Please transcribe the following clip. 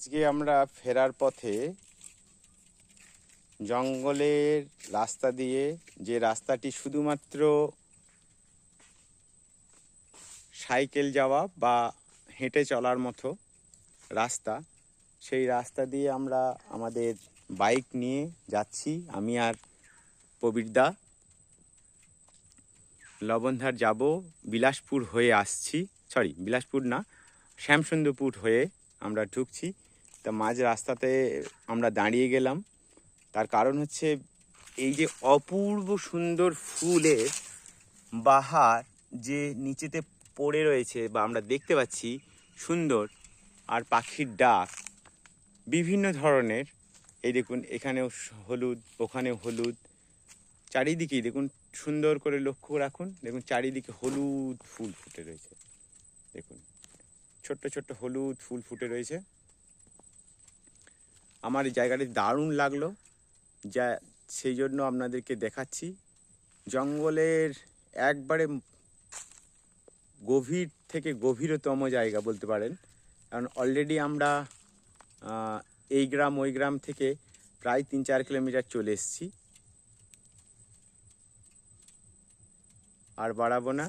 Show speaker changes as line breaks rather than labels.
আজকে আমরা ফেরার পথে জঙ্গলের রাস্তা দিয়ে, যে রাস্তাটি শুধুমাত্র সাইকেল যাওয়া বা হেঁটে চলার মতো রাস্তা, সেই রাস্তা দিয়ে আমরা আমাদের বাইক নিয়ে যাচ্ছি। আমি আর প্রবীরদা লবণধার যাব, বিলাসপুর হয়ে আসছি, বিলাসপুর না, শ্যামসুন্দরপুর হয়ে আমরা ঢুকছি। তা মাঝ রাস্তাতে আমরা দাঁড়িয়ে গেলাম, তার কারণ হচ্ছে এই যে অপূর্ব সুন্দর ফুলের বাহার যে নিচেতে পড়ে রয়েছে বা আমরা দেখতে পাচ্ছি সুন্দর, আর পাখির ডাক বিভিন্ন ধরনের। এই দেখুন, এখানেও হলুদ, ওখানেও হলুদ, চারিদিকেই দেখুন, সুন্দর করে লক্ষ্য রাখুন, দেখুন চারিদিকে হলুদ ফুল ফুটে রয়েছে। দেখুন ছোট্ট ছোট্ট হলুদ ফুল ফুটে রয়েছে। আমার এই জায়গাটি দারুণ লাগলো, যা সেই জন্য আপনাদেরকে দেখাচ্ছি। জঙ্গলের একবারে গভীর থেকে গভীরতম জায়গা বলতে পারেন, কারণ অলরেডি আমরা এই গ্রাম ওই গ্রাম থেকে প্রায় 3-4 কিলোমিটার চলে এসেছি। আর বাড়াবো না,